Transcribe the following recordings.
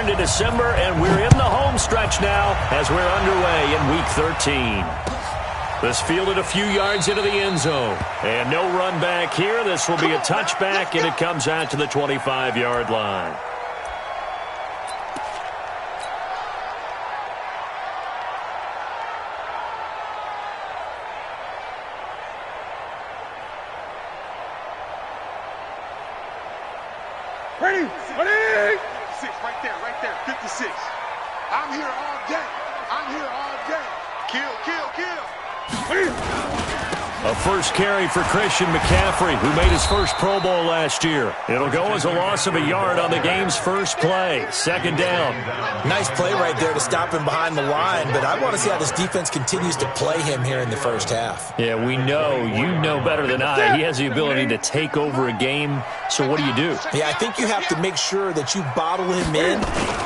returned in December, and we're in the home stretch now as we're underway in Week 13. This fielded a few yards into the end zone. And no run back here. This will be a touchback, and it comes out to the 25-yard line. Ready? Ready? 56, right there, 56. I'm here all day. I'm here all day. Kill, kill, kill. A first carry for Christian McCaffrey, who made his first Pro Bowl last year. It'll go as a loss of a yard on the game's first play. Second down. Nice play right there to stop him behind the line, but I want to see how this defense continues to play him here in the first half. Yeah, we know. You know better than I. He has the ability to take over a game, so what do you do? Yeah, I think you have to make sure that you bottle him in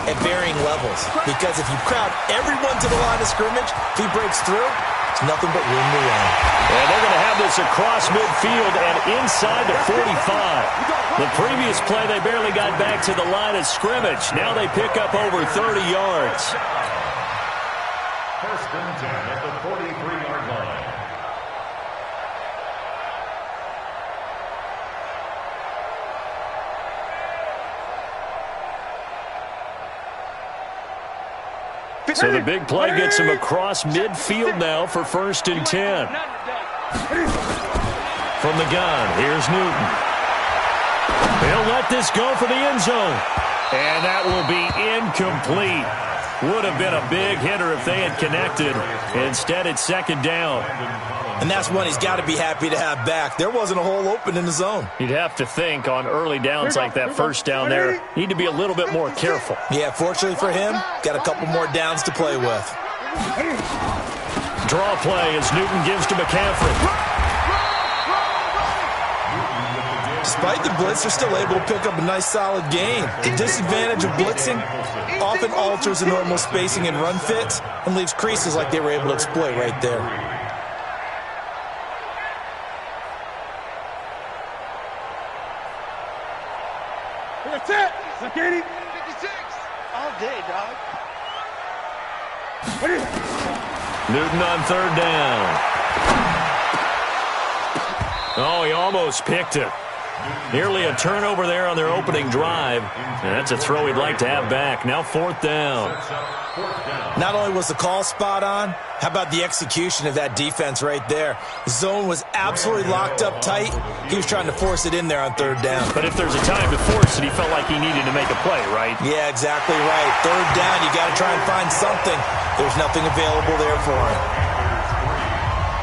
at varying levels, because if you crowd everyone to the line of scrimmage, if he breaks through, it's nothing but room to run. And they're going to have this across midfield and inside the 45. The previous play, they barely got back to the line of scrimmage. Now they pick up over 30 yards. First and 10 at the 43-yard line. So the big play gets him across midfield now for first and 10. From the gun, here's Newton. He'll let this go for the end zone. And that will be incomplete. Would have been a big hitter if they had connected. Instead, it's second down. And that's one he's got to be happy to have back. There wasn't a hole open in the zone. You'd have to think on early downs like that first down there, need to be a little bit more careful. Yeah, fortunately for him, got a couple more downs to play with. Draw play as Newton gives to McCaffrey. Despite the blitz, they're still able to pick up a nice solid gain. The disadvantage of blitzing often alters the normal spacing and run fits and leaves creases like they were able to exploit right there. That's it. Look at him. 56. All day, dog. Newton on third down. Oh, he almost picked it. Nearly a turnover there on their opening drive. And that's a throw he'd like to have back. Now fourth down. Not only was the call spot on, how about the execution of that defense right there? The zone was absolutely locked up tight. He was trying to force it in there on third down. But if there's a time to force it, he felt like he needed to make a play, right? Yeah, exactly right. Third down, you got to try and find something. There's nothing available there for him.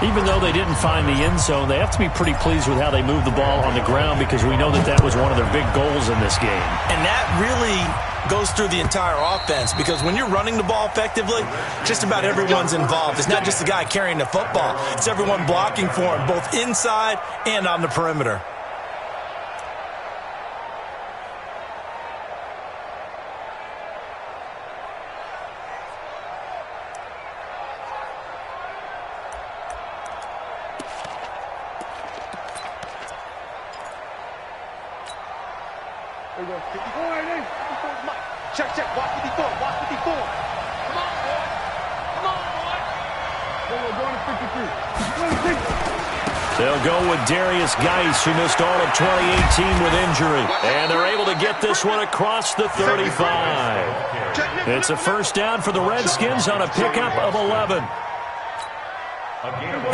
Even though they didn't find the end zone, they have to be pretty pleased with how they moved the ball on the ground, because we know that that was one of their big goals in this game. And that really goes through the entire offense, because when you're running the ball effectively, just about everyone's involved. It's not just the guy carrying the football. It's everyone blocking for him, both inside and on the perimeter. There you go. 54, right? 54 is Mike. Check, check. Watch 54. Watch 54. Come on, boy. Come on, boy. Then we're going to 53. They'll go with Darius Geis, who missed all of 2018 with injury. And they're able to get this one across the 35. It's a first down for the Redskins on a pickup of 11.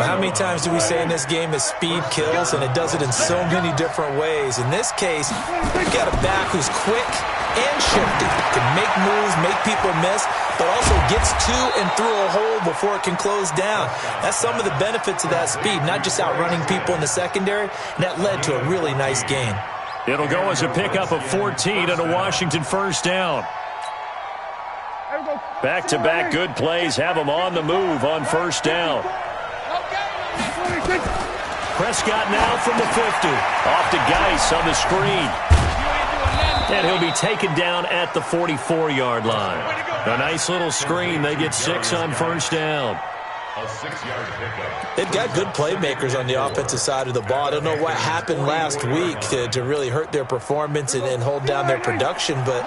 How many times do we say in this game that speed kills, and it does it in so many different ways? In this case, you've got a back who's quick and shifty, can make moves, make people miss, but also gets to and through a hole before it can close down. That's some of the benefits of that speed, not just outrunning people in the secondary, and that led to a really nice gain. It'll go as a pickup of 14 and a Washington first down. Back-to-back good plays have them on the move on first down. Prescott now from the 50. Off to Geis on the screen. And he'll be taken down at the 44-yard line. A nice little screen. They get 6 on first down. A 6-yard pickup. They've got good playmakers on the offensive side of the ball. I don't know what happened last week to really hurt their performance and hold down their production, but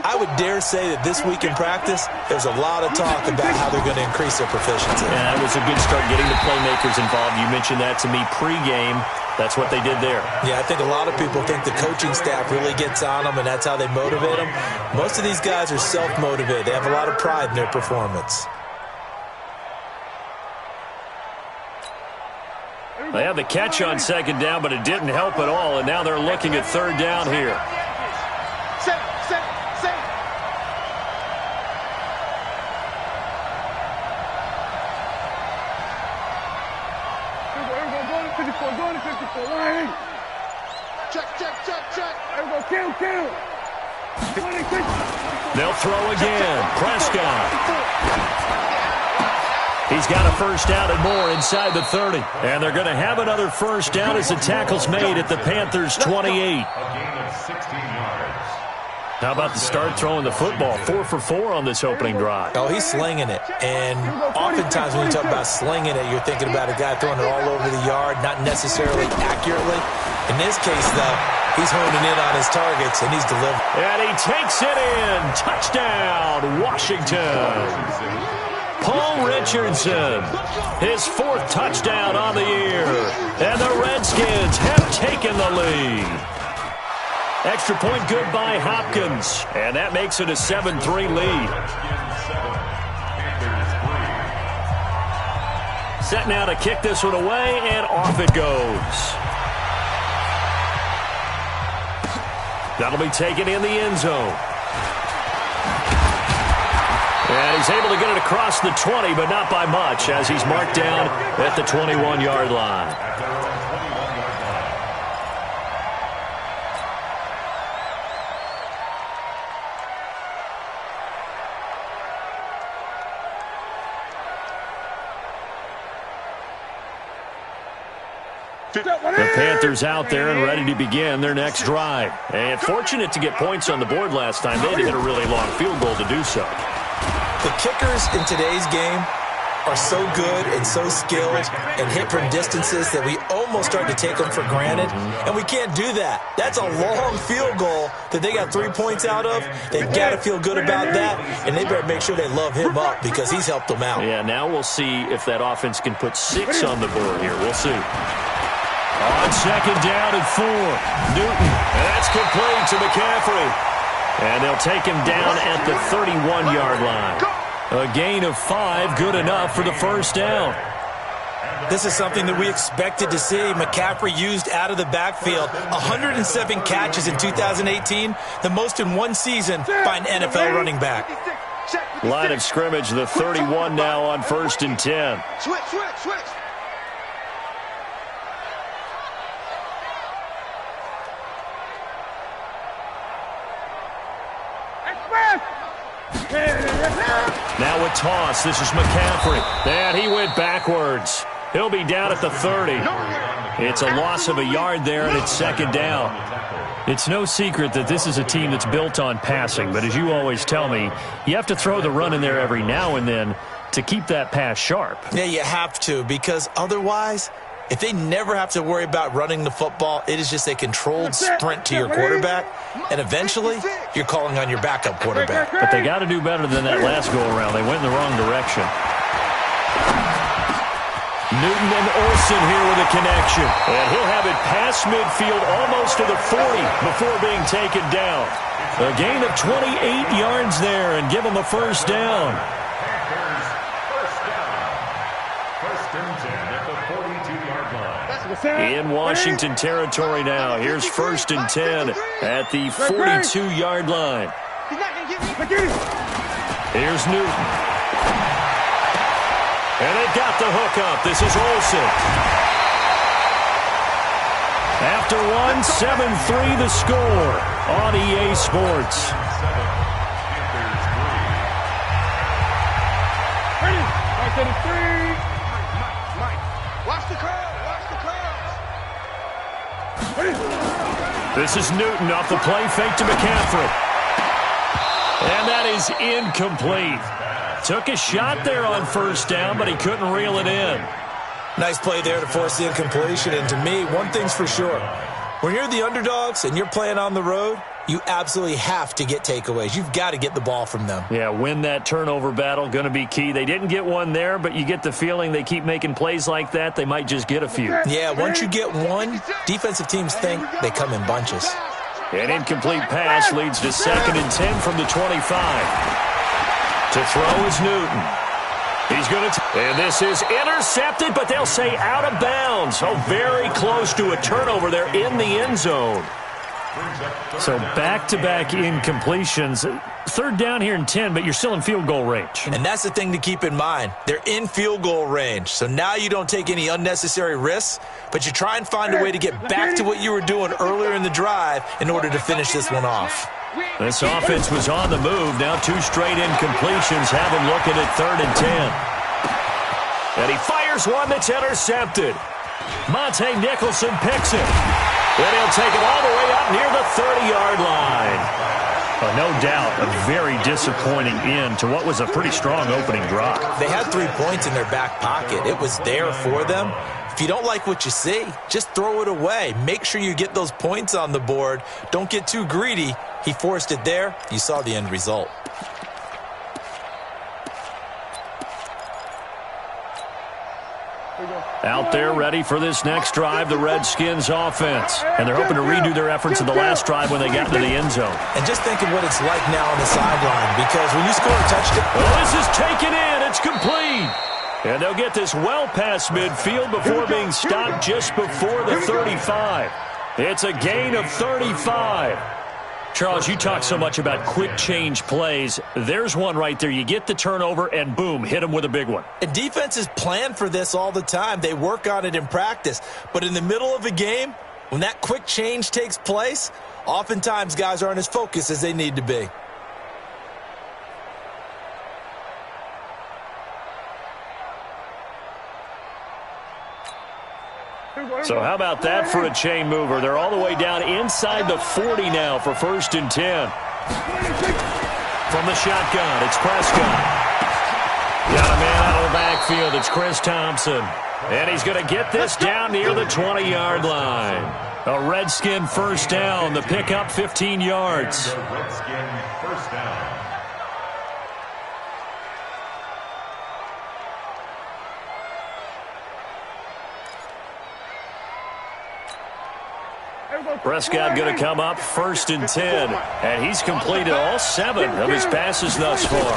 I would dare say that this week in practice, there's a lot of talk about how they're going to increase their proficiency. Yeah, that was a good start getting the playmakers involved. You mentioned that to me pregame. That's what they did there. Yeah, I think a lot of people think the coaching staff really gets on them, and that's how they motivate them. Most of these guys are self-motivated. They have a lot of pride in their performance. They had the catch on second down, but it didn't help at all, and now they're looking at third down here. Set. Go to 54, line. Check. Kill. They'll throw again. Prescott. He's got a first down and more inside the 30. And they're going to have another first down as the tackle's made at the Panthers' 28. A gain of 16 yards. How about the start throwing the football? 4 for 4 on this opening drive. Oh, he's slinging it. And oftentimes when you talk about slinging it, you're thinking about a guy throwing it all over the yard, not necessarily accurately. In this case, though, he's honing in on his targets, and he's delivering. And he takes it in. Touchdown, Washington. Paul Richardson, his 4th touchdown on the year. And the Redskins have taken the lead. Extra point good by Hopkins. And that makes it a 7-3 lead. Set now to kick this one away, and off it goes. That'll be taken in the end zone. And he's able to get it across the 20, but not by much, as he's marked down at the 21-yard line. The Panthers out there and ready to begin their next drive. And fortunate to get points on the board last time. They had to hit a really long field goal to do so. The kickers in today's game are so good and so skilled and hit from distances that we almost start to take them for granted, and we can't do that. That's a long field goal that they got 3 points out of. They've got to feel good about that, and they better make sure they love him up because he's helped them out. Yeah, now we'll see if that offense can put 6 on the board here. We'll see. On second down and 4, Newton. And that's complete to McCaffrey. And they'll take him down at the 31-yard line. A gain of 5, good enough for the first down. This is something that we expected to see. McCaffrey used out of the backfield. 107 catches in 2018, the most in one season by an NFL running back. Line of scrimmage, the 31 now on 1st and 10. Switch. Now a toss. This is McCaffrey. And he went backwards. He'll be down at the 30. It's a loss of a yard there, and it's second down. It's no secret that this is a team that's built on passing, but as you always tell me, you have to throw the run in there every now and then to keep that pass sharp. Yeah, you have to, because otherwise, if they never have to worry about running the football, it is just a controlled sprint to your quarterback, and eventually you're calling on your backup quarterback. But they got to do better than that last go-around. They went in the wrong direction. Newton and Olsen here with a connection. And he'll have it past midfield almost to the 40 before being taken down. A gain of 28 yards there and give him a first down. In Washington territory now. Here's 1st and 10 at the 42-yard line. Here's Newton. And they've got the hook up. This is Olsen. After one, 7-3 the score on EA Sports. Right to the 3. Watch the curve. This is Newton off the play fake to McCaffrey. And that is incomplete. Took a shot there on first down, but he couldn't reel it in. Nice play there to force the incompletion. And to me, one thing's for sure. When you're the underdogs and you're playing on the road, you absolutely have to get takeaways. You've got to get the ball from them. Yeah, win that turnover battle, going to be key. They didn't get one there, but you get the feeling they keep making plays like that, they might just get a few. Yeah, once you get one, defensive teams think they come in bunches. An incomplete pass leads to 2nd and 10 from the 25. To throw is Newton. He's going to, and this is intercepted, but they'll say out of bounds. So very close to a turnover there in the end zone. So back-to-back incompletions. 3rd down here and 10, but you're still in field goal range. And that's the thing to keep in mind. They're in field goal range. So now you don't take any unnecessary risks, but you try and find a way to get back to what you were doing earlier in the drive in order to finish this one off. This offense was on the move. Now 2 straight incompletions have him looking at 3rd and 10. And he fires one that's intercepted. Monte Nicholson picks it. And he'll take it all the way up near the 30-yard line. No doubt a very disappointing end to what was a pretty strong opening drive. They had 3 points in their back pocket. It was there for them. If you don't like what you see, just throw it away. Make sure you get those points on the board. Don't get too greedy. He forced it there. You saw the end result. Out there ready for this next drive, the Redskins offense. And they're hoping to redo their efforts in the last drive when they got into the end zone. And just think of what it's like now on the sideline, because when you score a touchdown... Oh, this is taken in. It's complete. And they'll get this well past midfield before being stopped just before the 35. It's a gain of 35. Charles, you talk so much about quick change plays. There's one right there. You get the turnover, and boom, hit them with a big one. And defenses plan for this all the time. They work on it in practice. But in the middle of a game, when that quick change takes place, oftentimes guys aren't as focused as they need to be. So how about that for a chain mover? They're all the way down inside the 40 now for 1st and 10. From the shotgun, it's Prescott. Got a man out of the backfield. It's Chris Thompson. And he's going to get this down near the 20-yard line. A Redskin 1st down. The pickup 15 yards. Redskin 1st down. Prescott going to come up 1st and 10. And he's completed all 7 of his passes thus far.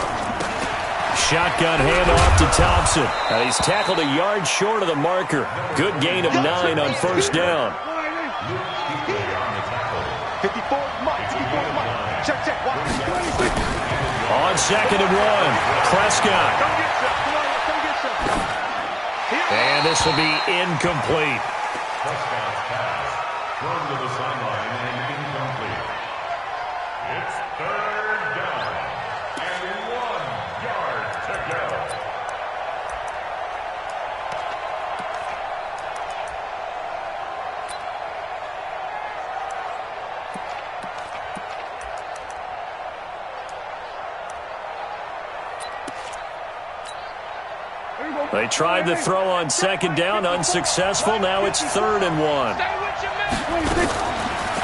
Shotgun handoff to Thompson. And he's tackled a yard short of the marker. Good gain of 9 on 1st down. 54, Mike. Check. On 2nd and 1, Prescott. And this will be incomplete. Prescott's pass thrown to the sideline and incomplete. It's 3rd down and 1 yard to go. They tried to throw on 2nd down, unsuccessful. Now it's 3rd and 1.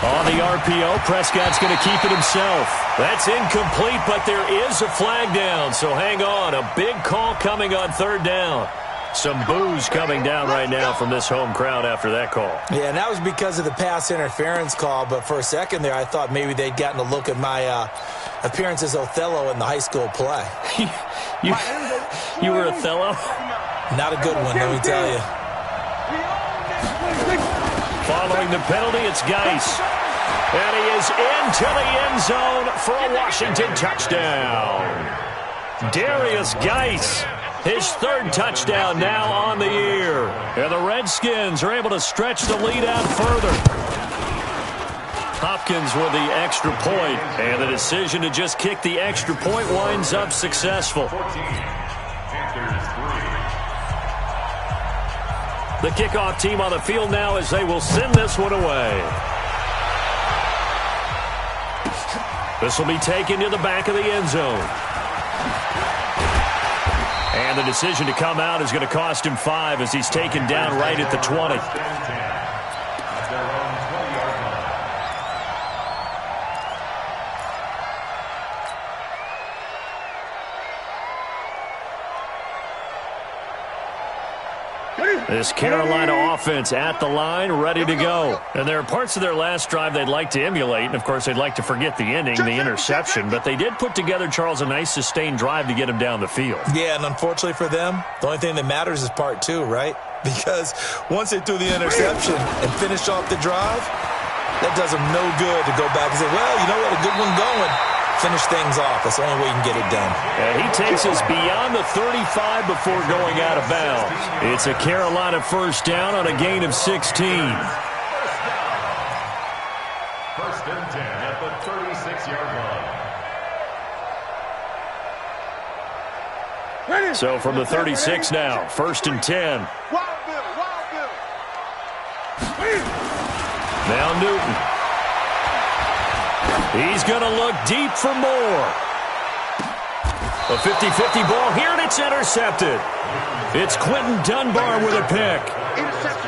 On the RPO, Prescott's going to keep it himself. That's incomplete, but there is a flag down, so hang on. A big call coming on 3rd down. Some boos coming down right now from this home crowd after that call. Yeah, and that was because of the pass interference call, but for a second there, I thought maybe they'd gotten a look at my appearance as Othello in the high school play. You were Othello? Not a good one, let me tell you. Following the penalty, it's Geis. And he is into the end zone for a Washington touchdown. Darius Geis, his 3rd touchdown now on the year. And the Redskins are able to stretch the lead out further. Hopkins with the extra point, and the decision to just kick the extra point winds up successful. 14, Panthers 3. The kickoff team on the field now as they will send this one away. This will be taken to the back of the end zone. And the decision to come out is going to cost him 5 as he's taken down right at the 20. This Carolina offense at the line, ready to go. And there are parts of their last drive they'd like to emulate, and, of course, they'd like to forget the ending, the interception. But they did put together, Charles, a nice sustained drive to get him down the field. Yeah, and unfortunately for them, the only thing that matters is part two, right? Because once they threw the interception and finished off the drive, that does them no good to go back and say, well, you know what, a good one going. Finish things off. That's the only way you can get it done. And he takes us beyond the 35 before going out of bounds. It's a Carolina first down on a gain of 16. First and 10 at the 36-yard line. So from the 36 now, first and 10. Now Newton. He's going to look deep for more. A 50-50 ball here, and it's intercepted. It's Quentin Dunbar with a pick.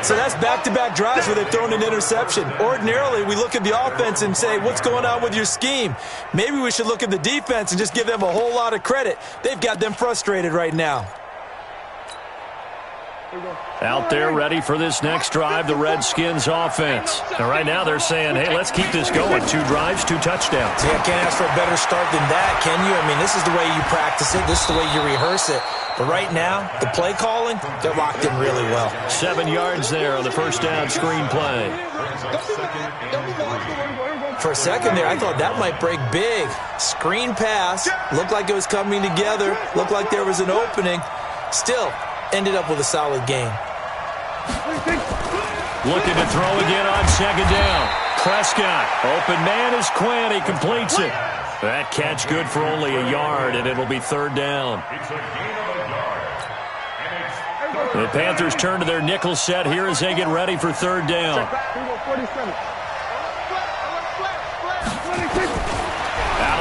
So that's back-to-back drives where they've thrown an interception. Ordinarily, we look at the offense and say, what's going on with your scheme? Maybe we should look at the defense and just give them a whole lot of credit. They've got them frustrated right now. Out there ready for this next drive, the Redskins offense. And right now they're saying, hey, let's keep this going. 2 drives, 2 touchdowns. Yeah, can't ask for a better start than that, can you? I mean, this is the way you practice it. This is the way you rehearse it. But right now, the play calling, they're locked in really well. 7 yards there on the first down screen play. For a second there, I thought that might break big. Screen pass, looked like it was coming together, looked like there was an opening. Still, ended up with a solid game. Looking to throw again on second down. Prescott, open man is Quinn. He completes it. That catch good for only a yard, and it'll be third down. It's a gain of a yard. And it's The Panthers turn to their nickel set here as they get ready for third down. Out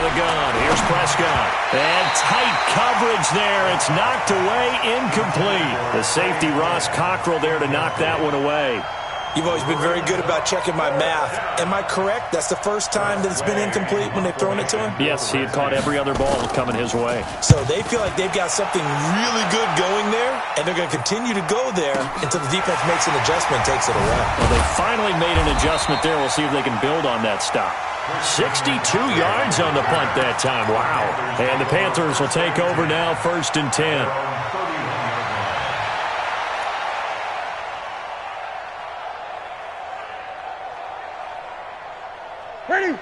of the gun, here's Prescott. And tight coverage there. It's knocked away, incomplete. The safety, Ross Cockrell, there to knock that one away. You've always been very good about checking my math. Am I correct? That's the first time that it's been incomplete when they've thrown it to him? Yes, he had caught every other ball coming his way. So they feel like they've got something really good going there, and they're going to continue to go there until the defense makes an adjustment and takes it away. Well, they finally made an adjustment there. We'll see if they can build on that stop. 62 yards on the punt that time. Wow. And the Panthers will take over now, first and 10.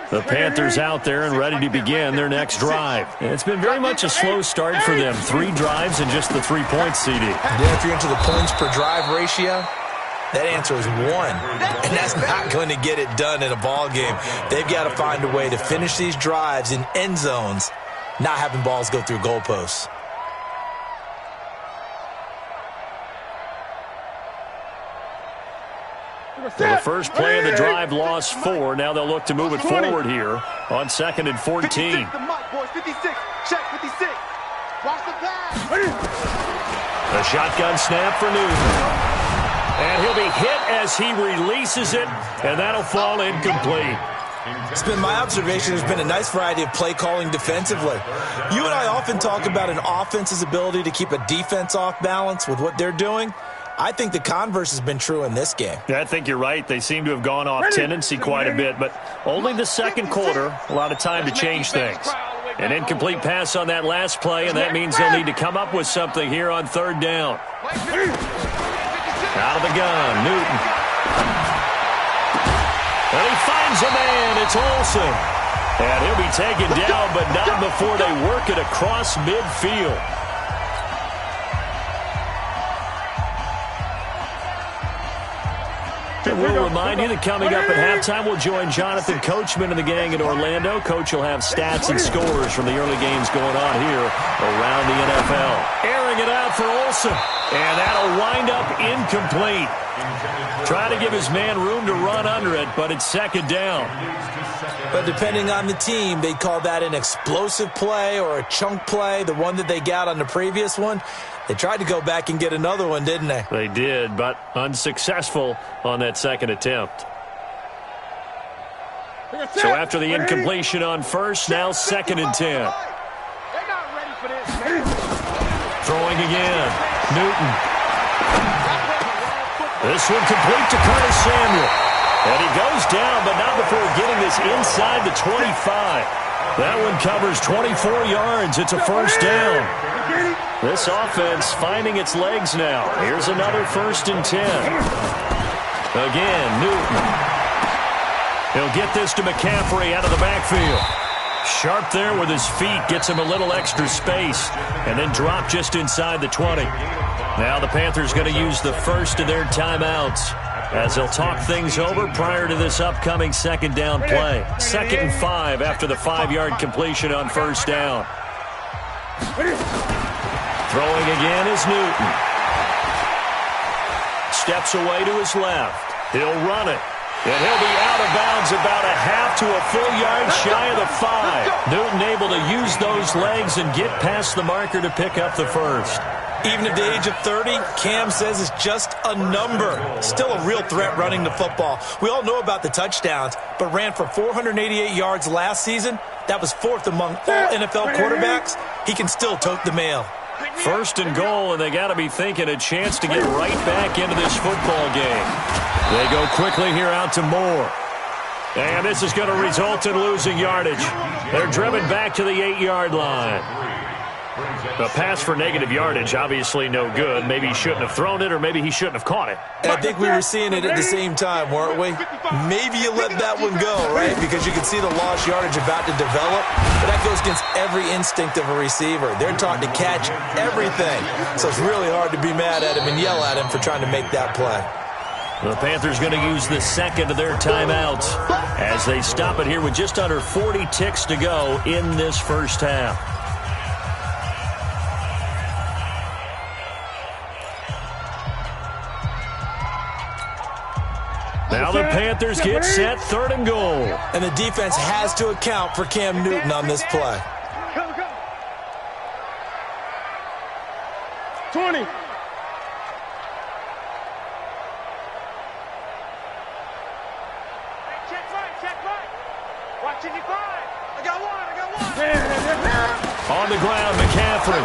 The Panthers out there and ready to begin their next drive. And it's been very much a slow start for them. 3 drives and just the 3 points, CD. Yeah, if you're into the points per drive ratio, that answer is 1. And that's not going to get it done in a ball game. They've got to find a way to finish these drives in end zones, not having balls go through goalposts. So the first play of the drive lost 4. Now they'll look to move it forward here on 2nd and 14. 56, check 56. Watch the pass. A shotgun snap for Newton. And he'll be hit as he releases it, and that'll fall incomplete. It's been my observation there's been a nice variety of play calling defensively. You and I often talk about an offense's ability to keep a defense off balance with what they're doing. I think the converse has been true in this game. Yeah, I think you're right. They seem to have gone off tendency quite a bit, but only the second quarter, a lot of time to change things. An incomplete pass on that last play, and that means they'll need to come up with something here on third down. Out of the gun, Newton. And he finds a man. It's Olsen. And he'll be taken down, but not before they work it across midfield. And we'll remind you that coming up at halftime, we'll join Jonathan Coachman and the gang in Orlando. Coach will have stats and scores from the early games going on here around the NFL. Airing it out for Olsen. And that'll wind up incomplete. Trying to give his man room to run under it, but it's second down. But depending on the team, they call that an explosive play or a chunk play, the one that they got on the previous one. They tried to go back and get another one, didn't they? They did, but unsuccessful on that second attempt. So after the incompletion on first, now 2nd and 10. They're not ready for this, man. Throwing again. Newton. This one complete to Curtis Samuel. And he goes down, but not before getting this inside the 25. That one covers 24 yards. It's a first down. This offense finding its legs now. Here's another 1st and 10. Again, Newton. He'll get this to McCaffrey out of the backfield. Sharp there with his feet. Gets him a little extra space. And then drop just inside the 20. Now the Panthers going to use the first of their timeouts as they'll talk things over prior to this upcoming 2nd down play. 2nd and 5 after the 5-yard completion on 1st down. Throwing again is Newton. Steps away to his left. He'll run it. And he'll be out of bounds about a half to a full yard shy of the 5. Newton able to use those legs and get past the marker to pick up the first. Even at the age of 30, Cam says it's just a number. Still a real threat running the football. We all know about the touchdowns, but ran for 488 yards last season. That was 4th among all NFL quarterbacks. He can still tote the mail. 1st and goal, and they got to be thinking a chance to get right back into this football game. They go quickly here out to Moore. And this is going to result in losing yardage. They're driven back to the 8-yard line. A pass for negative yardage, obviously no good. Maybe he shouldn't have thrown it, or maybe he shouldn't have caught it. I think we were seeing it at the same time, weren't we? Maybe you let that one go, right? Because you can see the lost yardage about to develop. But that goes against every instinct of a receiver. They're taught to catch everything. So it's really hard to be mad at him and yell at him for trying to make that play. The Panthers going to use the 2nd of their timeouts as they stop it here with just under 40 ticks to go in this first half. Now the Panthers get set, 3rd and goal. And the defense has to account for Cam Newton on this play. 20. Check right. Watch it, I got one. On the ground, McCaffrey.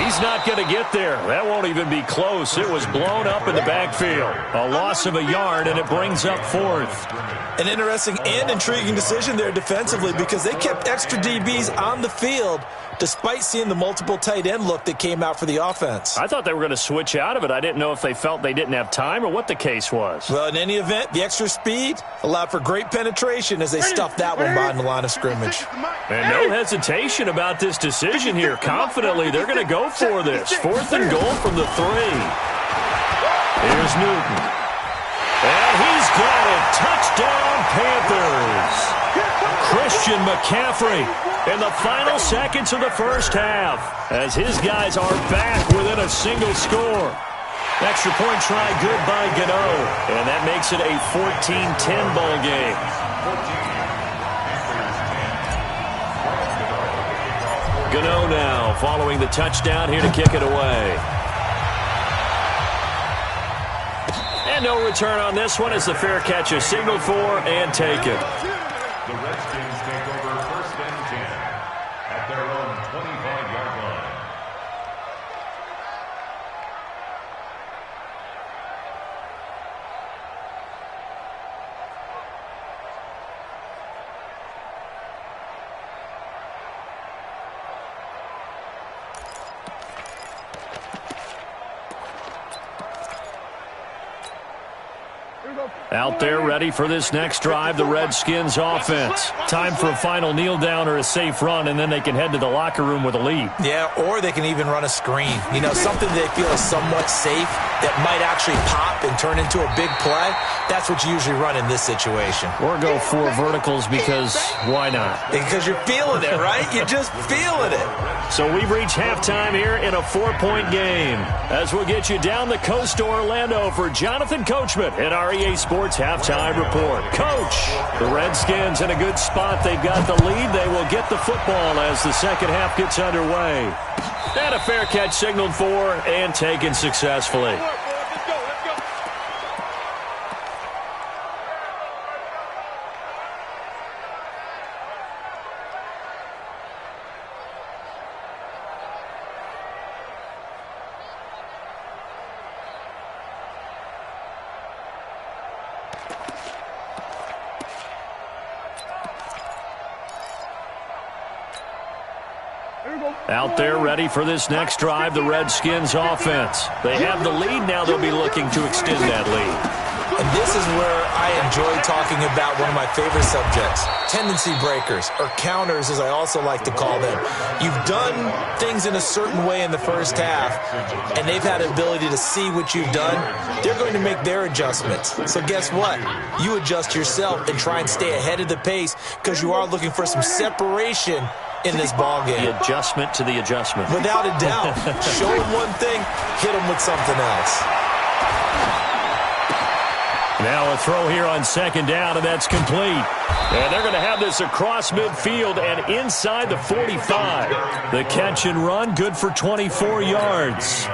He's not going to get there. That won't even be close. It was blown up in the backfield. A loss of a yard, and it brings up 4th. An interesting and intriguing decision there defensively because they kept extra DBs on the field despite seeing the multiple tight end look that came out for the offense. I thought they were going to switch out of it. I didn't know if they felt they didn't have time or what the case was. Well, in any event, the extra speed allowed for great penetration as they stuffed that one behind the line of scrimmage. And no hesitation about this decision here. Confidently, they're going to go for this. 4th and goal from the 3. Here's Newton. And he's got it. Touchdown, Panthers. Christian McCaffrey in the final seconds of the first half as his guys are back within a single score. Extra point try good by Gano, and that makes it a 14-10 ball game. Gano now following the touchdown here to kick it away. And no return on this one as the fair catch is signaled for and taken. The Redskins take over 1st and 10 at their own 25-yard line. Out there ready for this next drive, the Redskins offense. Time for a final kneel down or a safe run, and then they can head to the locker room with a lead. Yeah, or they can even run a screen. You know, something they feel is somewhat safe that might actually pop and turn into a big play. That's what you usually run in this situation. Or go 4 verticals because why not? Because you're feeling it, right? You're just feeling it. So we've reached halftime here in a 4-point game. As we'll get you down the coast to Orlando for Jonathan Coachman at our EA Sports Halftime Report. Coach, the Redskins in a good spot. They've got the lead. They will get the football as the second half gets underway. And a fair catch signaled for and taken successfully. Out there ready for this next drive, the Redskins offense. They have the lead now. They'll be looking to extend that lead. And this is where I enjoy talking about one of my favorite subjects, tendency breakers, or counters as I also like to call them. You've done things in a certain way in the first half, and they've had the ability to see what you've done. They're going to make their adjustments. So guess what? You adjust yourself and try and stay ahead of the pace because you are looking for some separation in this ball game. The adjustment to the adjustment. Without a doubt. Show them one thing, hit them with something else. Now a throw here on second down, and that's complete. And they're going to have this across midfield and inside the 45. The catch and run, good for 24 yards.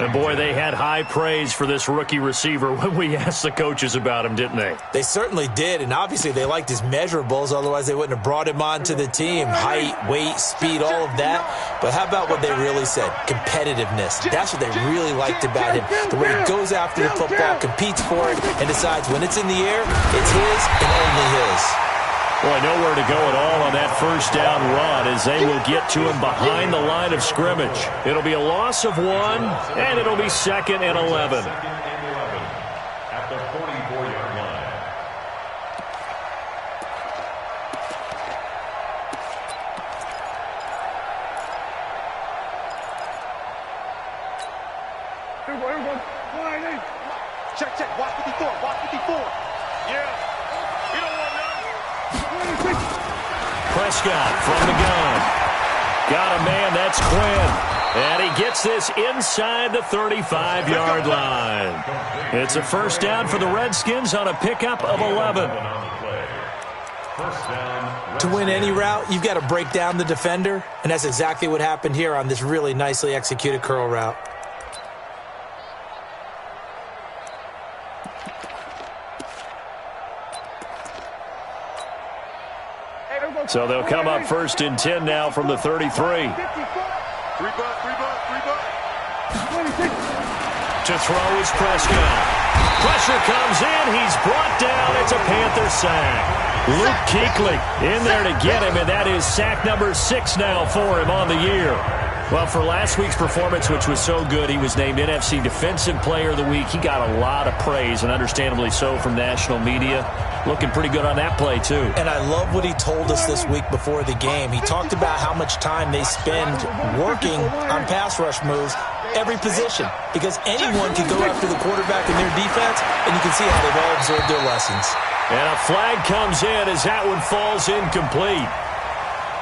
And boy, they had high praise for this rookie receiver when we asked the coaches about him, didn't they? They certainly did, and obviously they liked his measurables, otherwise they wouldn't have brought him onto the team. Height, weight, speed, all of that. But how about what they really said? Competitiveness. That's what they really liked about him. The way he goes after the football, competes for it, and decides when it's in the air, it's his and only his. Boy, nowhere to go at all on that first down run as they will get to him behind the line of scrimmage. It'll be a loss of 1, and it'll be 2nd and 11. At the 44-yard line. Here we go. Check, check. Watch 54. Watch 54. Yeah. You don't want none. Prescott from the gun. Got a man, that's Quinn. And he gets this inside the 35-yard line. It's a first down for the Redskins on a pickup of 11. To win any route, you've got to break down the defender, and that's exactly what happened here on this really nicely executed curl route. So they'll come up 1st and 10 now from the 33. Three butt. To throw is Prescott. Pressure comes in. He's brought down. It's a Panther sack. Luke Kuechly in there to get him, and that is sack number 6 now for him on the year. Well, for last week's performance, which was so good, he was named NFC Defensive Player of the Week. He got a lot of praise, and understandably so, from national media. Looking pretty good on that play, too. And I love what he told us this week before the game. He talked about how much time they spend working on pass rush moves, every position, because anyone can go after the quarterback in their defense, and you can see how they've all absorbed their lessons. And a flag comes in as that one falls incomplete.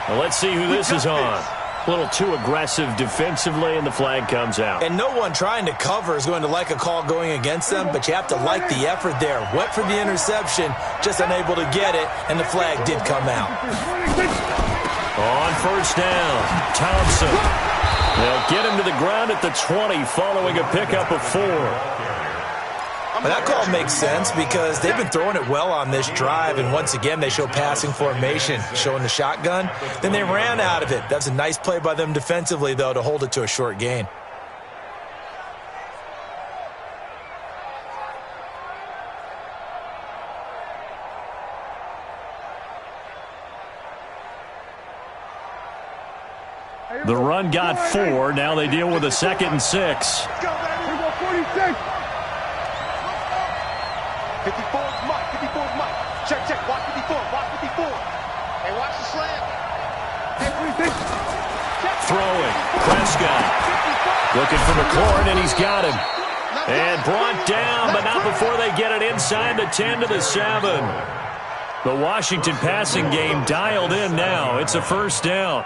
Well, let's see who this is on. A little too aggressive defensively, and the flag comes out. And no one trying to cover is going to like a call going against them, but you have to like the effort there. Went for the interception, just unable to get it, and the flag did come out. On first down, Thompson. They'll get him to the ground at the 20 following a pickup of 4. Well, that call makes sense because they've been throwing it well on this drive, and once again they show passing formation, showing the shotgun. Then they ran out of it. That's a nice play by them defensively, though, to hold it to a short gain. The run got 4. Now they deal with a 2nd and 6. 54's Mike. 54's Mike. Check, check. Watch 54. Watch 54. Hey, watch the slam. Hey, Throwing. Prescott. Looking for McLaurin, and he's got him. And brought down, but not before they get it inside the 10 to the 7. The Washington passing game dialed in now. It's a first down.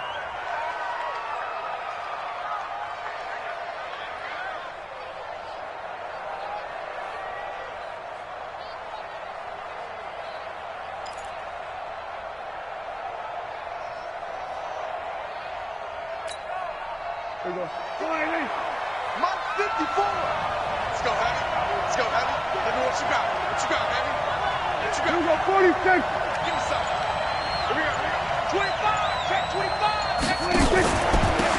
There we go. Mike 54. Let's go, Heavy. Let's go, Heavy. Let me know what you got. What you got, Heavy? What you got? Here we go, 46. Give me something. Here we go. 25. Check 25. Check 26.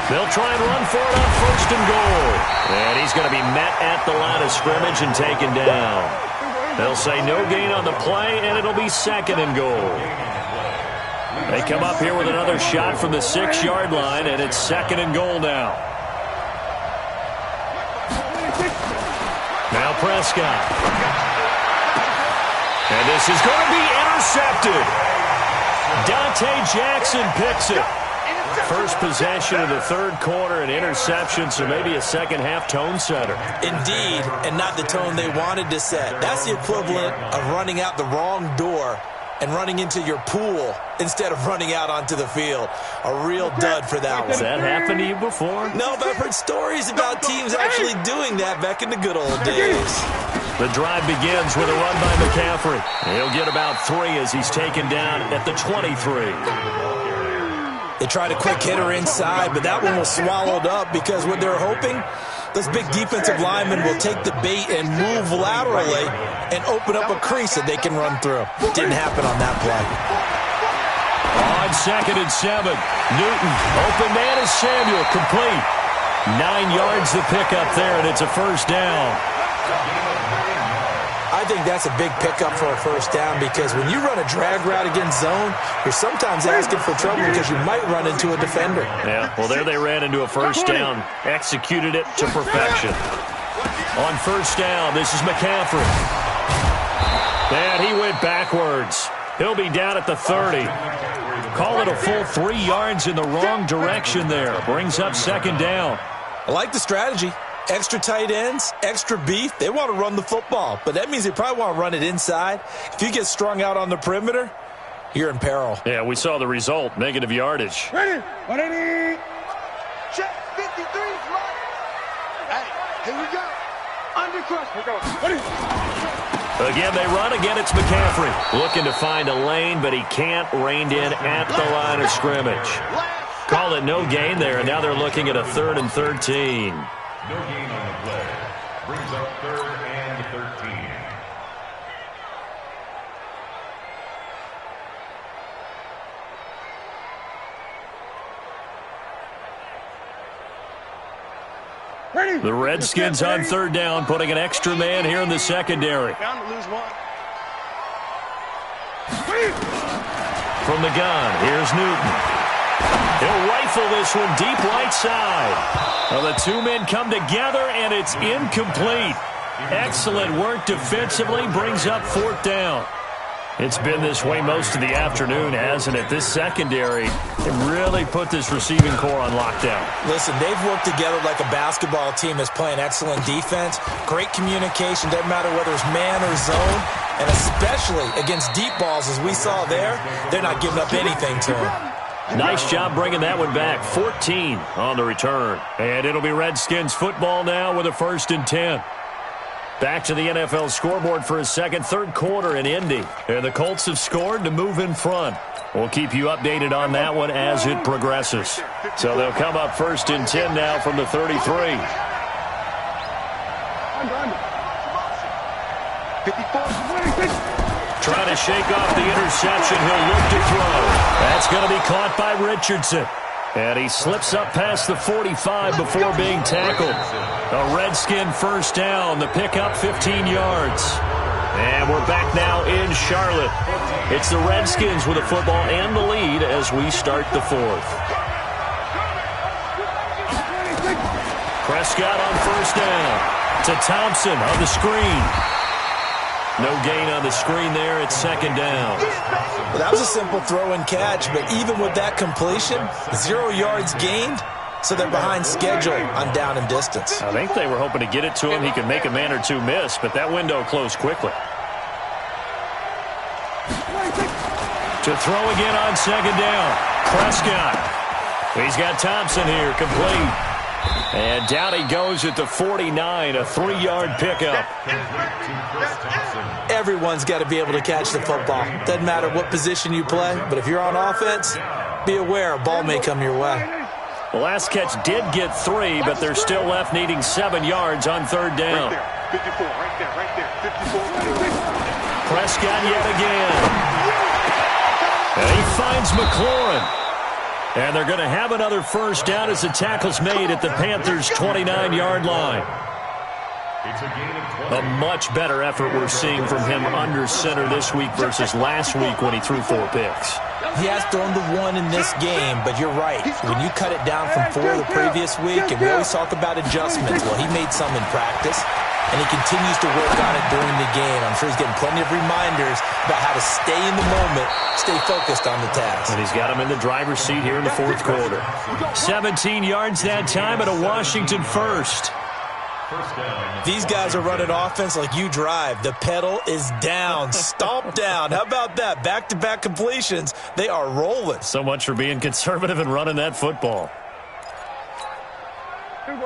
They'll try and run for it on 1st and goal. And he's going to be met at the line of scrimmage and taken down. They'll say no gain on the play, and it'll be 2nd and goal. They come up here with another shot from the 6-yard line, and it's 2nd and goal now. Now Prescott. And this is going to be intercepted. Dante Jackson picks it. First possession of the 3rd quarter, an interception, so maybe a second-half tone setter. Indeed, and not the tone they wanted to set. That's the equivalent of running out the wrong door and running into your pool instead of running out onto the field. A real dud for that one. Has that happened to you before? No, but I've heard stories about teams actually doing that back in the good old days. The drive begins with a run by McCaffrey. He'll get about 3 as he's taken down at the 23. They tried a quick hitter inside, but that one was swallowed up because what they're hoping, those big defensive linemen will take the bait and move laterally and open up a crease that they can run through. Didn't happen on that play. On 2nd and 7, Newton, open man is Samuel, complete. 9 yards the pickup there, and it's a first down. I think that's a big pickup for a first down because when you run a drag route against zone, you're sometimes asking for trouble because you might run into a defender. Yeah, well, there they ran into a first down, executed it to perfection. On first down, this is McCaffrey. And he went backwards. He'll be down at the 30. Call it a full 3 yards in the wrong direction there. Brings up 2nd down. I like the strategy. Extra tight ends, extra beef. They want to run the football, but that means they probably want to run it inside. If you get strung out on the perimeter, you're in peril. Yeah, we saw the result, negative yardage. Ready? Check 53, slide. Hey, here we go. Under crush. Here we go. Ready? Again, they run. Again, it's McCaffrey. Looking to find a lane, but he can't. Reined in at the line of scrimmage. Call it no gain there, and now they're looking at a 3rd and 13. No gain on the play. Brings up 3rd and 13. Ready? The Redskins on 3rd down, putting an extra man here in the secondary. Bound to lose one. From the gun, here's Newton. He'll rifle this one deep right side. Well, the 2 men come together, and it's incomplete. Excellent work defensively, brings up 4th down. It's been this way most of the afternoon, hasn't it? This secondary, they really put this receiving core on lockdown. Listen, they've worked together like a basketball team that's playing excellent defense. Great communication, doesn't matter whether it's man or zone. And especially against deep balls, as we saw there, they're not giving up anything to them. Nice job bringing that one back. 14 on the return. And it'll be Redskins football now with a 1st and 10. Back to the NFL scoreboard for a 3rd quarter in Indy. And the Colts have scored to move in front. We'll keep you updated on that one as it progresses. So they'll come up 1st and 10 now from the 33. 54. Trying to shake off the interception. He'll look to throw. That's going to be caught by Richardson. And he slips up past the 45 before being tackled. A Redskin first down. The pickup 15 yards. And we're back now in Charlotte. It's the Redskins with the football and the lead as we start the 4th. Prescott on first down. To Thompson on the screen. No gain on the screen there. It's 2nd down. Well, that was a simple throw and catch, but even with that completion, 0 yards gained, so they're behind schedule on down and distance. I think they were hoping to get it to him. He could make a man or 2 miss, but that window closed quickly. To throw again on 2nd down. Prescott. He's got Thompson here, complete. And down he goes at the 49, a 3-yard pickup. Everyone's got to be able to catch the football. Doesn't matter what position you play, but if you're on offense, be aware a ball may come your way. The last catch did get 3, but they're still left needing 7 yards on 3rd down. Right there, 54, right there, 54. Prescott yet again. And he finds McLaurin. And they're going to have another first down as the tackle's made at the Panthers' 29-yard line. It's a gain of 20. A much better effort we're seeing from him under center this week versus last week when he threw 4 picks. He has thrown the 1 in this game, but you're right. When you cut it down from 4 the previous week, and we always talk about adjustments, well, he made some in practice, and he continues to work on it during the game. I'm sure he's getting plenty of reminders about how to stay in the moment, stay focused on the task. And he's got him in the driver's seat here in the 4th quarter. 17 yards that time and a Washington first. These guys are running offense like you drive. The pedal is down, stomp down. How about that? Back-to-back completions. They are rolling. So much for being conservative and running that football.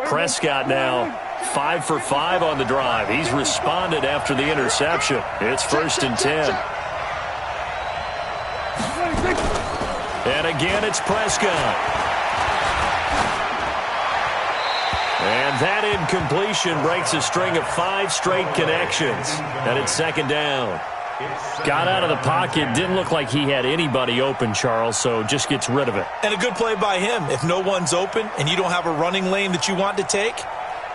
Prescott now 5 for 5 on the drive. He's responded after the interception. It's 1st and 10. And again, it's Prescott. And that incompletion breaks a string of 5 straight connections. And it's 2nd down. Got out of the pocket. Didn't look like he had anybody open, Charles, so just gets rid of it. And a good play by him. If no one's open and you don't have a running lane that you want to take,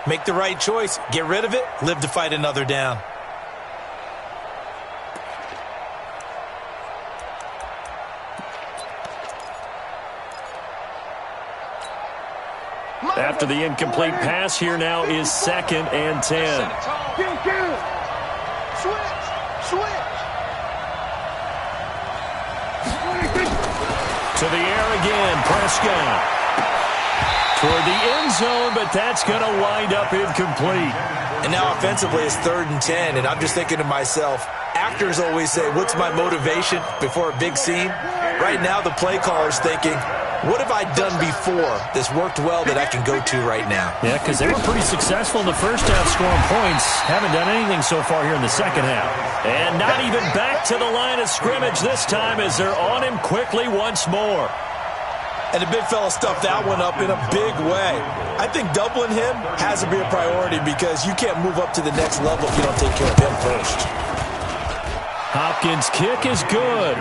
make the right choice. Get rid of it. Live to fight another down. After the incomplete pass, here now is 2nd and 10. To the air again, Prescott. Toward the end zone, but that's going to wind up incomplete. And now offensively it's 3rd and 10, and I'm just thinking to myself, actors always say, what's my motivation before a big scene? Right now the play caller's thinking, what have I done before that's worked well that I can go to right now? Yeah, because they were pretty successful in the first half scoring points. Haven't done anything so far here in the second half. And not even back to the line of scrimmage this time as they're on him quickly once more. And the big fella stuffed that one up in a big way. I think doubling him has to be a priority because you can't move up to the next level if you don't take care of him first. Hopkins' kick is good.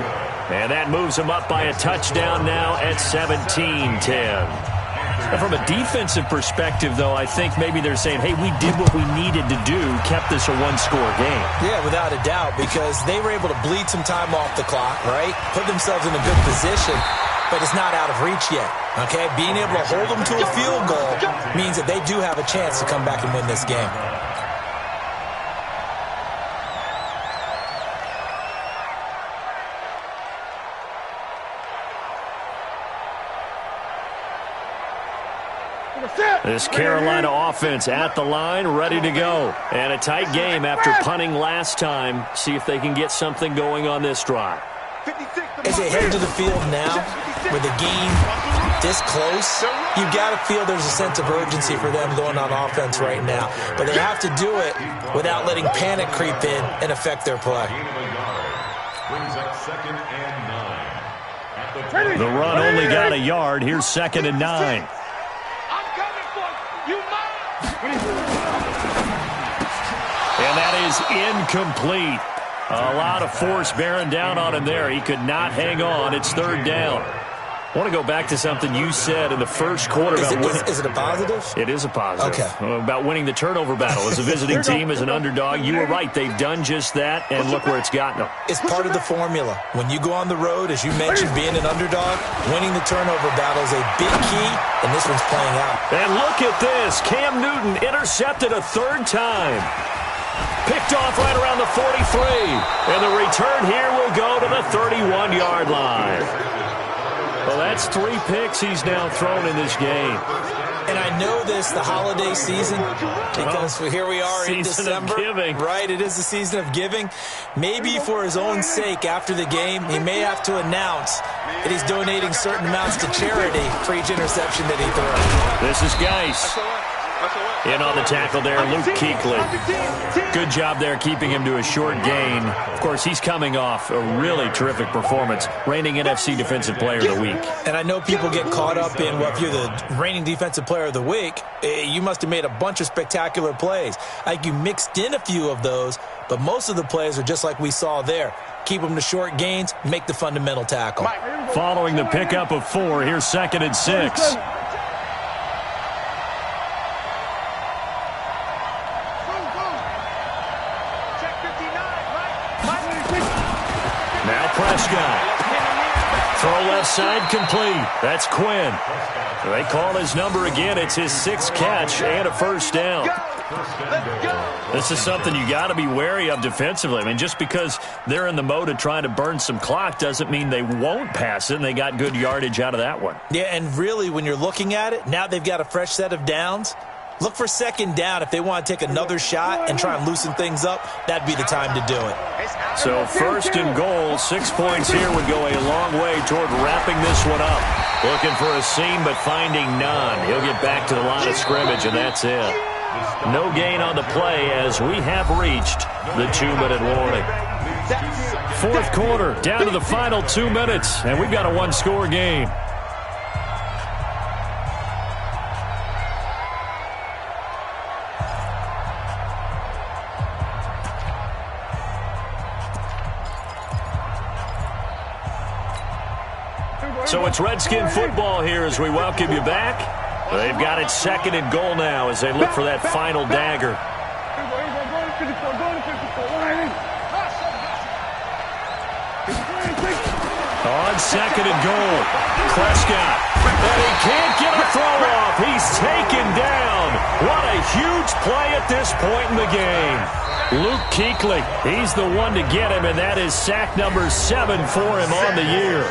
And that moves him up by a touchdown now at 17-10. And from a defensive perspective, though, I think maybe they're saying, hey, we did what we needed to do, kept this a 1-score game. Yeah, without a doubt, because they were able to bleed some time off the clock, right? Put themselves in a good position, but it's not out of reach yet, okay? Being able to hold them to a field goal means that they do have a chance to come back and win this game. This Carolina offense at the line, ready to go. And a tight game after punting last time. See if they can get something going on this drive. As they head to the field now, with the game this close, you've got to feel there's a sense of urgency for them going on offense right now. But they have to do it without letting panic creep in and affect their play. The run only got a yard. Here's 2nd and 9. And that is incomplete. A lot of force bearing down on him there. He could not hang on. It's 3rd down. I want to go back to something you said in the first quarter about winning. Is it a positive? It is a positive. Okay. About winning the turnover battle. As a visiting team, as an underdog, you were right. They've done just that, and look where it's gotten them. It's part of the formula. When you go on the road, as you mentioned, being an underdog, winning the turnover battle is a big key, and this one's playing out. And look at this. Cam Newton intercepted a 3rd time. Picked off right around the 43. And the return here will go to the 31-yard line. Well, that's 3 picks he's now thrown in this game. And I know this, the holiday season, because here we are in December. Season of giving. Right, it is the season of giving. Maybe for his own sake after the game, he may have to announce that he's donating certain amounts to charity for each interception that he throws. This is Geis. In on the tackle there, Luke Kuechly. Good job there keeping him to a short gain. Of course, he's coming off a really terrific performance, reigning NFC Defensive Player of the Week. And I know people get caught up in, well, if you're the reigning Defensive Player of the Week, you must have made a bunch of spectacular plays. Like you mixed in a few of those, but most of the plays are just like we saw there. Keep them to short gains, make the fundamental tackle. Following the pickup of 4, here's 2nd and 6. Prescott. Throw left side complete. That's Quinn. They call his number again. It's his 6th catch and a first down. This is something you got to be wary of defensively. I mean, just because they're in the mode of trying to burn some clock doesn't mean they won't pass it, and they got good yardage out of that one. Yeah, and really, when you're looking at it, now they've got a fresh set of downs. Look for second down. If they want to take another shot and try and loosen things up, that'd be the time to do it. So first and goal, 6 points here would go a long way toward wrapping this one up. Looking for a seam, but finding none. He'll get back to the line of scrimmage, and that's it. No gain on the play as we have reached the 2-minute warning. Fourth quarter, down to the final 2 minutes, and we've got a 1-score game. So it's Redskin football here as we welcome you back. They've got it second and goal now as they look for that final dagger. On second and goal, Prescott. And he can't get a throw off. He's taken down. What a huge play at this point in the game. Luke Kuechly, he's the one to get him, and that is sack number 7 for him on the year.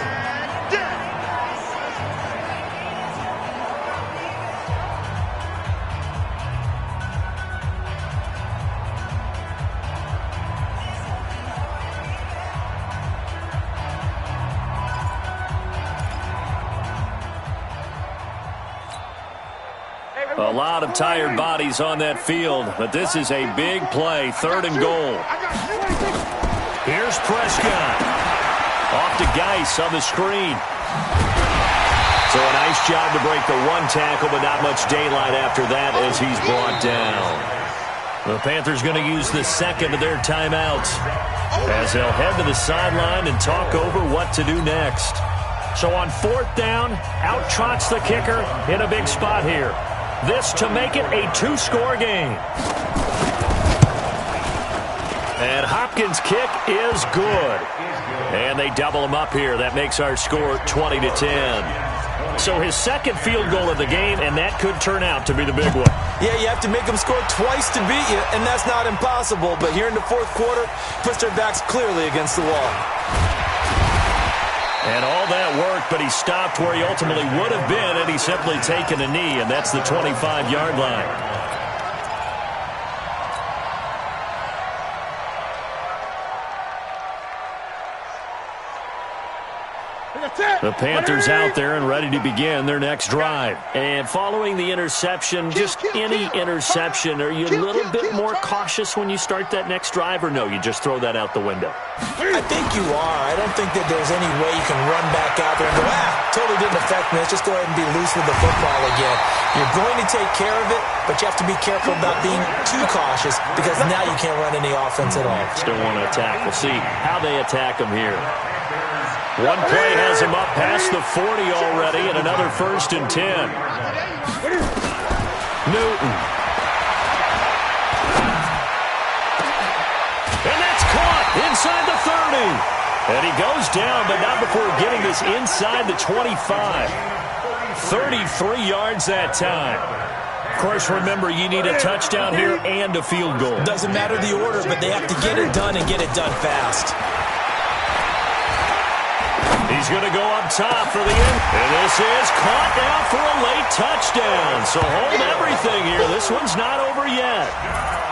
A lot of tired bodies on that field, but this is a big play, 3rd and goal. Here's Prescott. Off to Geis on the screen. So a nice job to break the 1 tackle, but not much daylight after that as he's brought down. The Panthers going to use the second of their timeouts as they'll head to the sideline and talk over what to do next. So on 4th down, out trots the kicker in a big spot here. This to make it a 2-score game. And Hopkins' kick is good. And they double him up here. That makes our score 20-10. So his second field goal of the game, and that could turn out to be the big one. Yeah, you have to make them score twice to beat you, and that's not impossible. But here in the 4th quarter, puts their backs clearly against the wall. And all that worked, but he stopped where he ultimately would have been had he simply taken a knee, and that's the 25-yard line. The Panthers out there and ready to begin their next drive. And following the interception, just any interception, are you a little bit more cautious when you start that next drive, or no, you just throw that out the window? I think you are. I don't think that there's any way you can run back out there and go, totally didn't affect me. Let's just go ahead and be loose with the football again. You're going to take care of it, but you have to be careful about being too cautious because now you can't run any offense at all. Still want to attack. We'll see how they attack him here. One play has him up past the 40 already, and another 1st and 10. Newton. And that's caught inside the 30. And he goes down, but not before getting this inside the 25. 33 yards that time. Of course, remember, you need a touchdown here and a field goal. Doesn't matter the order, but they have to get it done and get it done fast. He's going to go up top for the end. And this is caught now for a late touchdown. So hold everything here. This one's not over yet.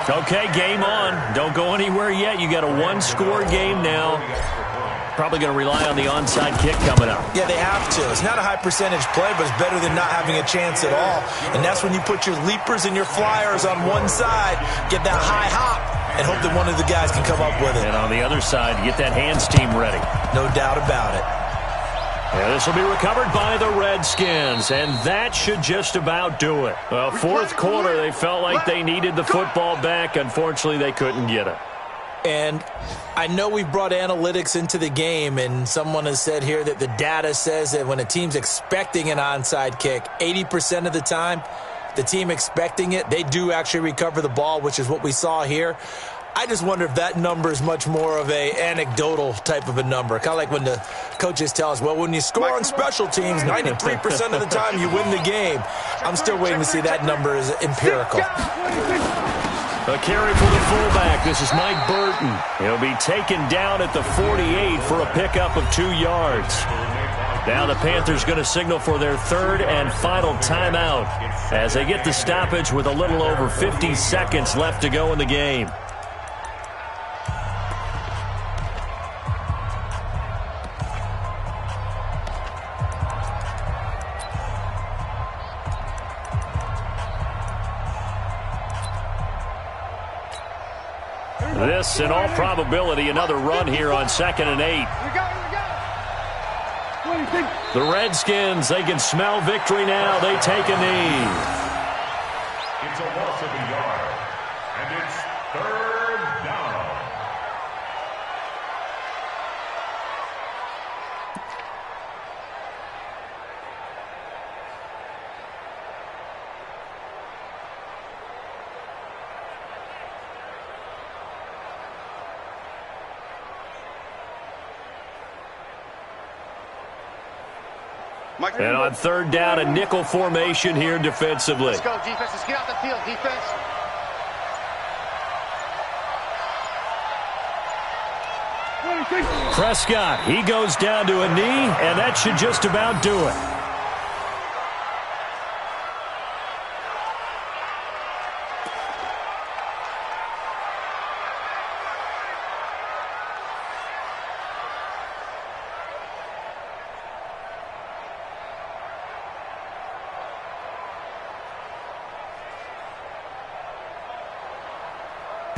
Okay, game on. Don't go anywhere yet. You got a 1-score game now. Probably going to rely on the onside kick coming up. Yeah, they have to. It's not a high percentage play, but it's better than not having a chance at all. And that's when you put your leapers and your flyers on one side, get that high hop, and hope that one of the guys can come up with it. And on the other side, get that hands team ready. No doubt about it. And this will be recovered by the Redskins, and that should just about do it. Well, 4th quarter, they felt like they needed the football back. Unfortunately, they couldn't get it. And I know we brought analytics into the game, and someone has said here that the data says that when a team's expecting an onside kick, 80% of the time, the team expecting it, they do actually recover the ball, which is what we saw here. I just wonder if that number is much more of a anecdotal type of a number. Kind of like when the coaches tell us, well, when you score on special teams, 93% of the time you win the game. I'm still waiting to see that number is empirical. A carry for the fullback. This is Mike Burton. He'll be taken down at the 48 for a pickup of 2 yards. Now the Panthers going to signal for their third and final timeout as they get the stoppage with a little over 50 seconds left to go in the game. This, in all probability, another run here on 2nd and 8. The Redskins, they can smell victory now. They take a knee. It's a loss of a yard, and it's 3rd down. And on 3rd down, a nickel formation here defensively. Let's go, defense. Let's get out the field, defense. Prescott, he goes down to a knee, and that should just about do it.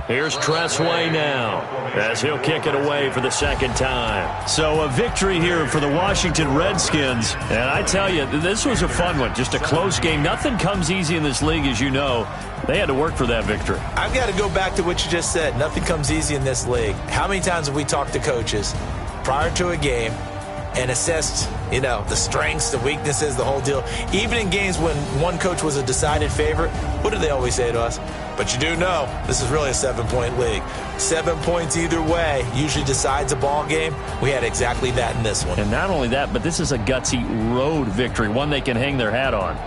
Here's Tressway now as he'll kick it away for the 2nd time. So a victory here for the Washington Redskins. And I tell you, this was a fun one. Just a close game. Nothing comes easy in this league, as you know. They had to work for that victory. I've got to go back to what you just said. Nothing comes easy in this league. How many times have we talked to coaches prior to a game and assessed, the strengths, the weaknesses, the whole deal? Even in games when one coach was a decided favorite, what do they always say to us? But you do know this is really a 7-point league. 7 points either way usually decides a ball game. We had exactly that in this one. And not only that, but this is a gutsy road victory, one they can hang their hat on.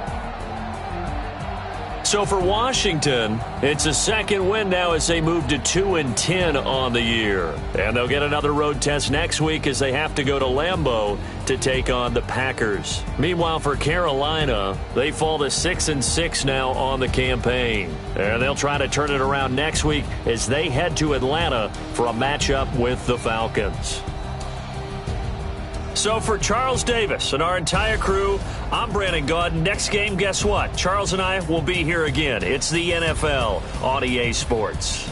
So for Washington, it's a 2nd win now as they move to 2-10 on the year. And they'll get another road test next week as they have to go to Lambeau to take on the Packers. Meanwhile, for Carolina, they fall to 6-6 now on the campaign. And they'll try to turn it around next week as they head to Atlanta for a matchup with the Falcons. So for Charles Davis and our entire crew, I'm Brandon Gaudin. Next game, guess what? Charles and I will be here again. It's the NFL on EA Sports.